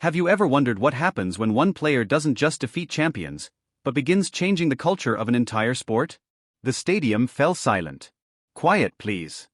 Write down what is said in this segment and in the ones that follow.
Have you ever wondered what happens when one player doesn't just defeat champions, but begins changing the culture of an entire sport? The stadium fell silent. "Quiet, please."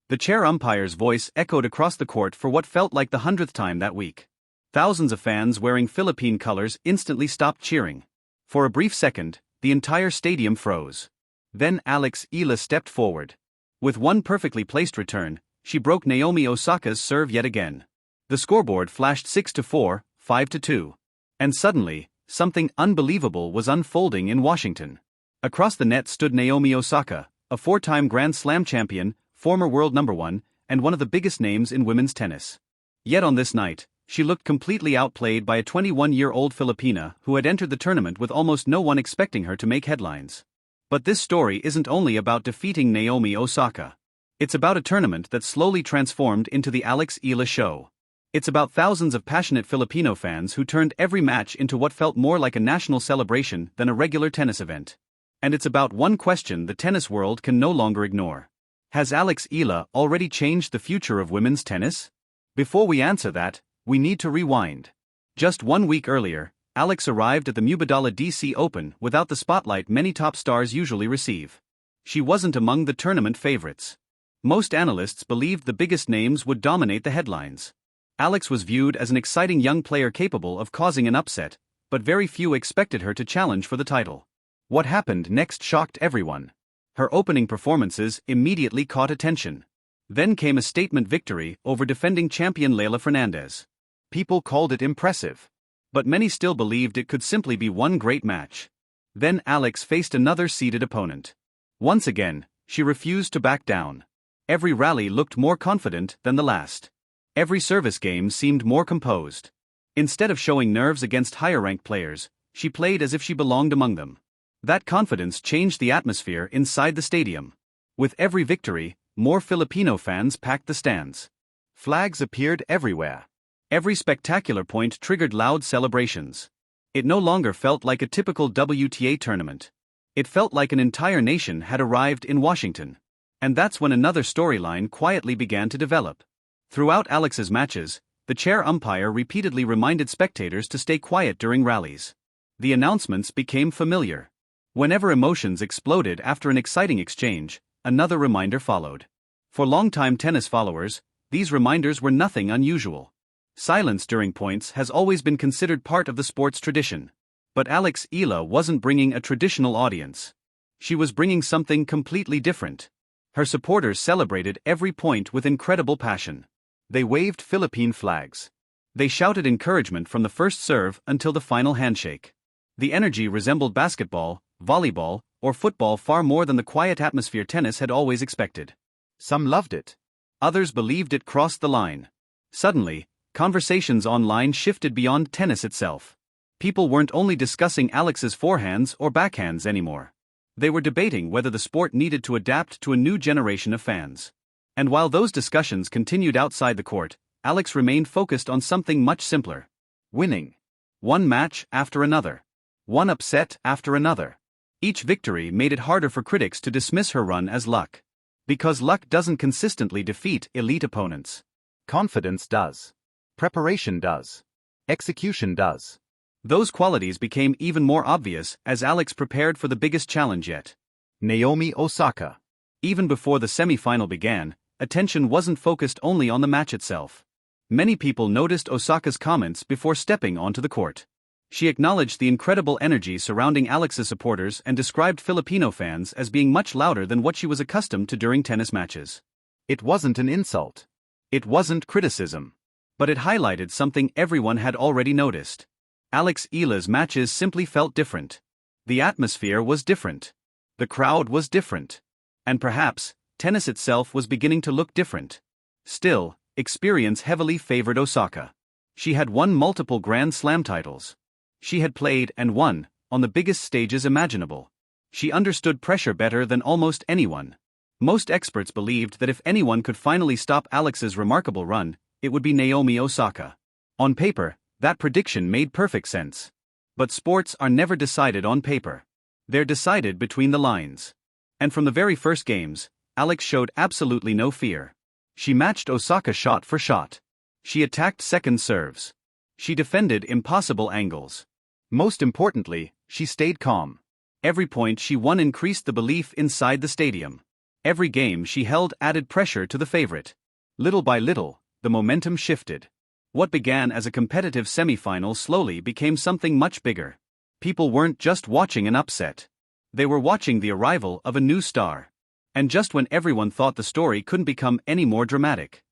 The chair umpire's voice echoed across the court for what felt like the 100th time that week. Thousands of fans wearing Philippine colors instantly stopped cheering. For a brief second, the entire stadium froze. Then Alex Eala stepped forward. With one perfectly placed return, she broke Naomi Osaka's serve yet again. The scoreboard flashed 6-4, 5-2. And suddenly, something unbelievable was unfolding in Washington. Across the net stood Naomi Osaka, a four-time Grand Slam champion, former world number one, and one of the biggest names in women's tennis. Yet on this night, she looked completely outplayed by a 21-year-old Filipina who had entered the tournament with almost no one expecting her to make headlines. But this story isn't only about defeating Naomi Osaka. It's about a tournament that slowly transformed into the Alex Eala show. It's about thousands of passionate Filipino fans who turned every match into what felt more like a national celebration than a regular tennis event. And it's about one question the tennis world can no longer ignore. Has Alex Eala already changed the future of women's tennis? Before we answer that, we need to rewind. Just 1 week earlier, Alex arrived at the Mubadala DC Open without the spotlight many top stars usually receive. She wasn't among the tournament favorites. Most analysts believed the biggest names would dominate the headlines. Alex was viewed as an exciting young player capable of causing an upset, but very few expected her to challenge for the title. What happened next shocked everyone. Her opening performances immediately caught attention. Then came a statement victory over defending champion Leylah Fernandez. People called it impressive. But many still believed it could simply be one great match. Then Alex faced another seeded opponent. Once again, she refused to back down. Every rally looked more confident than the last. Every service game seemed more composed. Instead of showing nerves against higher-ranked players, she played as if she belonged among them. That confidence changed the atmosphere inside the stadium. With every victory, more Filipino fans packed the stands. Flags appeared everywhere. Every spectacular point triggered loud celebrations. It no longer felt like a typical WTA tournament. It felt like an entire nation had arrived in Washington. And that's when another storyline quietly began to develop. Throughout Alex's matches, the chair umpire repeatedly reminded spectators to stay quiet during rallies. The announcements became familiar. Whenever emotions exploded after an exciting exchange, another reminder followed. For longtime tennis followers, these reminders were nothing unusual. Silence during points has always been considered part of the sport's tradition. But Alex Eala wasn't bringing a traditional audience. She was bringing something completely different. Her supporters celebrated every point with incredible passion. They waved Philippine flags. They shouted encouragement from the first serve until the final handshake. The energy resembled basketball, volleyball, or football far more than the quiet atmosphere tennis had always expected. Some loved it. Others believed it crossed the line. Suddenly, conversations online shifted beyond tennis itself. People weren't only discussing Alex's forehands or backhands anymore. They were debating whether the sport needed to adapt to a new generation of fans. And while those discussions continued outside the court, Alex remained focused on something much simpler. Winning. One match after another. One upset after another. Each victory made it harder for critics to dismiss her run as luck. Because luck doesn't consistently defeat elite opponents. Confidence does. Preparation does. Execution does. Those qualities became even more obvious as Alex prepared for the biggest challenge yet. Naomi Osaka. Even before the semi-final began, attention wasn't focused only on the match itself. Many people noticed Osaka's comments before stepping onto the court. She acknowledged the incredible energy surrounding Alex's supporters and described Filipino fans as being much louder than what she was accustomed to during tennis matches. It wasn't an insult. It wasn't criticism. But it highlighted something everyone had already noticed. Alex Eala's matches simply felt different. The atmosphere was different. The crowd was different. And perhaps, tennis itself was beginning to look different. Still, experience heavily favored Osaka. She had won multiple Grand Slam titles. She had played and won on the biggest stages imaginable. She understood pressure better than almost anyone. Most experts believed that if anyone could finally stop Alex's remarkable run, it would be Naomi Osaka. On paper, that prediction made perfect sense. But sports are never decided on paper. They're decided between the lines. And from the very first games, Alex showed absolutely no fear. She matched Osaka shot for shot. She attacked second serves. She defended impossible angles. Most importantly, she stayed calm. Every point she won increased the belief inside the stadium. Every game she held added pressure to the favorite. Little by little, the momentum shifted. What began as a competitive semi-final slowly became something much bigger. People weren't just watching an upset. They were watching the arrival of a new star. And just when everyone thought the story couldn't become any more dramatic,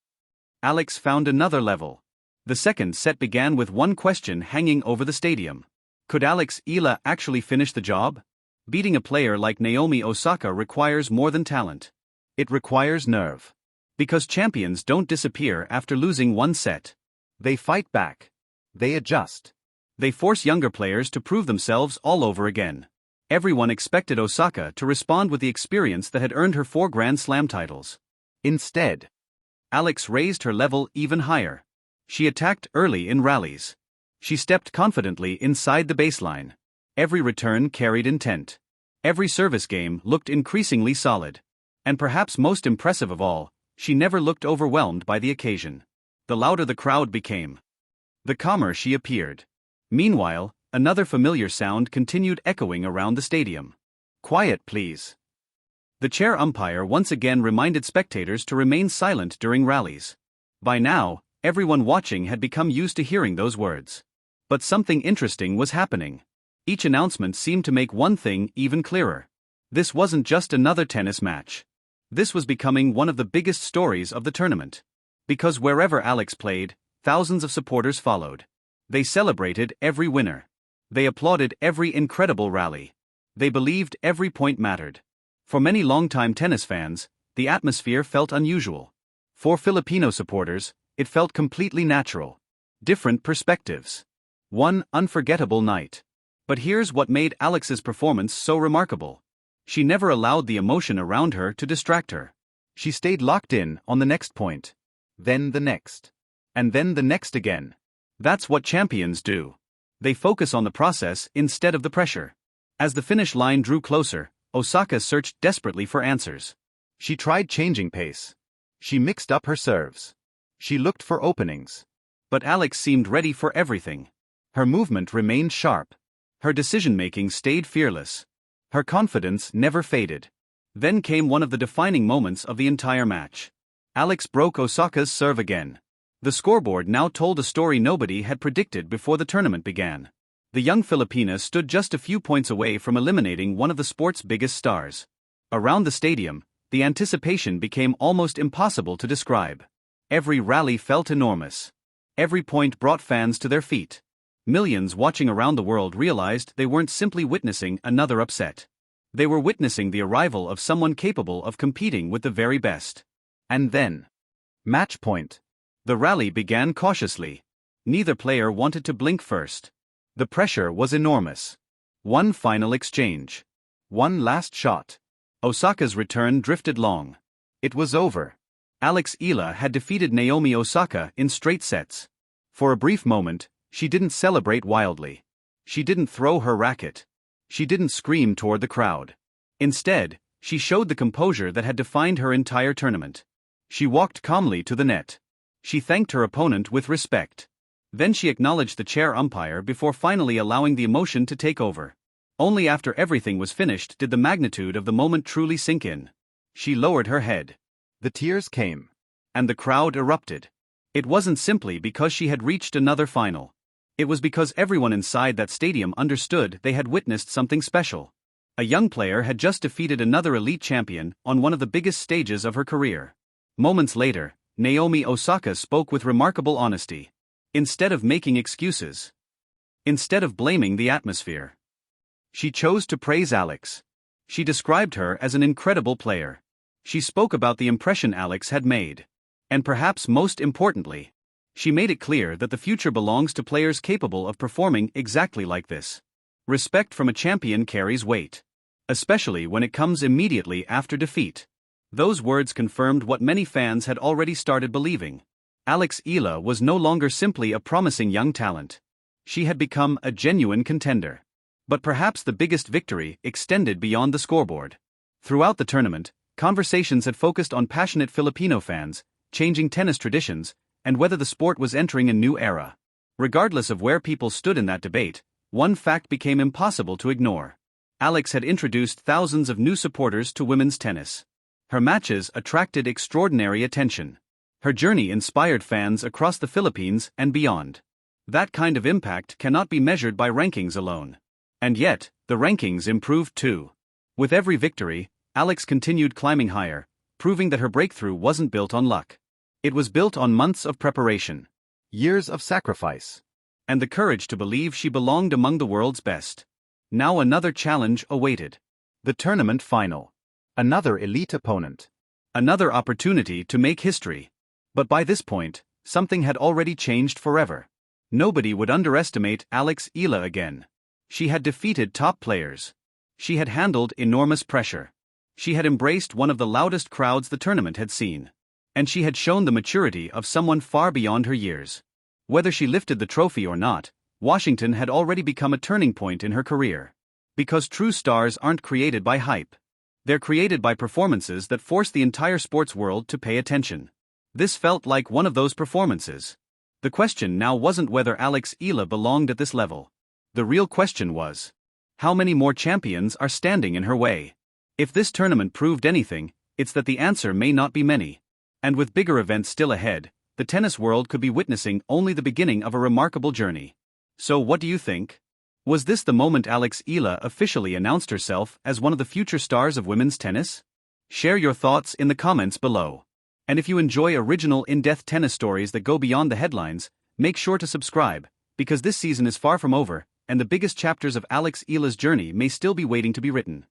Alex found another level. The second set began with one question hanging over the stadium. Could Alexandra Eala actually finish the job? Beating a player like Naomi Osaka requires more than talent. It requires nerve. Because champions don't disappear after losing one set. They fight back. They adjust. They force younger players to prove themselves all over again. Everyone expected Osaka to respond with the experience that had earned her 4 Grand Slam titles. Instead, Alex raised her level even higher. She attacked early in rallies. She stepped confidently inside the baseline. Every return carried intent. Every service game looked increasingly solid. And perhaps most impressive of all, she never looked overwhelmed by the occasion. The louder the crowd became, the calmer she appeared. Meanwhile, another familiar sound continued echoing around the stadium. Quiet, please. The chair umpire once again reminded spectators to remain silent during rallies. By now, everyone watching had become used to hearing those words. But something interesting was happening. Each announcement seemed to make one thing even clearer. This wasn't just another tennis match. This was becoming one of the biggest stories of the tournament. Because wherever Alex played, thousands of supporters followed. They celebrated every winner. They applauded every incredible rally. They believed every point mattered. For many longtime tennis fans, the atmosphere felt unusual. For Filipino supporters, it felt completely natural. Different perspectives. One unforgettable night. But here's what made Alex's performance so remarkable. She never allowed the emotion around her to distract her. She stayed locked in on the next point. Then the next. And then the next again. That's what champions do. They focus on the process instead of the pressure. As the finish line drew closer, Osaka searched desperately for answers. She tried changing pace. She mixed up her serves. She looked for openings. But Alex seemed ready for everything. Her movement remained sharp. Her decision-making stayed fearless. Her confidence never faded. Then came one of the defining moments of the entire match. Alex broke Osaka's serve again. The scoreboard now told a story nobody had predicted before the tournament began. The young Filipina stood just a few points away from eliminating one of the sport's biggest stars. Around the stadium, the anticipation became almost impossible to describe. Every rally felt enormous. Every point brought fans to their feet. Millions watching around the world realized they weren't simply witnessing another upset. They were witnessing the arrival of someone capable of competing with the very best. And then, match point. The rally began cautiously. Neither player wanted to blink first. The pressure was enormous. One final exchange. One last shot. Osaka's return drifted long. It was over. Alexandra Eala had defeated Naomi Osaka in straight sets. For a brief moment, she didn't celebrate wildly. She didn't throw her racket. She didn't scream toward the crowd. Instead, she showed the composure that had defined her entire tournament. She walked calmly to the net. She thanked her opponent with respect. Then she acknowledged the chair umpire before finally allowing the emotion to take over. Only after everything was finished did the magnitude of the moment truly sink in. She lowered her head. The tears came. And the crowd erupted. It wasn't simply because she had reached another final. It was because everyone inside that stadium understood they had witnessed something special. A young player had just defeated another elite champion on one of the biggest stages of her career. Moments later, Naomi Osaka spoke with remarkable honesty. Instead of making excuses. Instead of blaming the atmosphere. She chose to praise Alex. She described her as an incredible player. She spoke about the impression Alex had made. And perhaps most importantly, she made it clear that the future belongs to players capable of performing exactly like this. Respect from a champion carries weight. Especially when it comes immediately after defeat. Those words confirmed what many fans had already started believing. Alexandra Eala was no longer simply a promising young talent. She had become a genuine contender. But perhaps the biggest victory extended beyond the scoreboard. Throughout the tournament, conversations had focused on passionate Filipino fans, changing tennis traditions, and whether the sport was entering a new era. Regardless of where people stood in that debate, one fact became impossible to ignore. Alex had introduced thousands of new supporters to women's tennis. Her matches attracted extraordinary attention. Her journey inspired fans across the Philippines and beyond. That kind of impact cannot be measured by rankings alone. And yet, the rankings improved too. With every victory, Alex continued climbing higher, proving that her breakthrough wasn't built on luck. It was built on months of preparation, years of sacrifice, and the courage to believe she belonged among the world's best. Now another challenge awaited. The tournament final. Another elite opponent. Another opportunity to make history. But by this point, something had already changed forever. Nobody would underestimate Alex Eala again. She had defeated top players. She had handled enormous pressure. She had embraced one of the loudest crowds the tournament had seen. And she had shown the maturity of someone far beyond her years. Whether she lifted the trophy or not, Washington had already become a turning point in her career. Because true stars aren't created by hype. They're created by performances that force the entire sports world to pay attention. This felt like one of those performances. The question now wasn't whether Alex Eala belonged at this level. The real question was, how many more champions are standing in her way? If this tournament proved anything, it's that the answer may not be many. And with bigger events still ahead, the tennis world could be witnessing only the beginning of a remarkable journey. So what do you think? Was this the moment Alex Eala officially announced herself as one of the future stars of women's tennis? Share your thoughts in the comments below. And if you enjoy original in-depth tennis stories that go beyond the headlines, make sure to subscribe, because this season is far from over, and the biggest chapters of Alex Eala's journey may still be waiting to be written.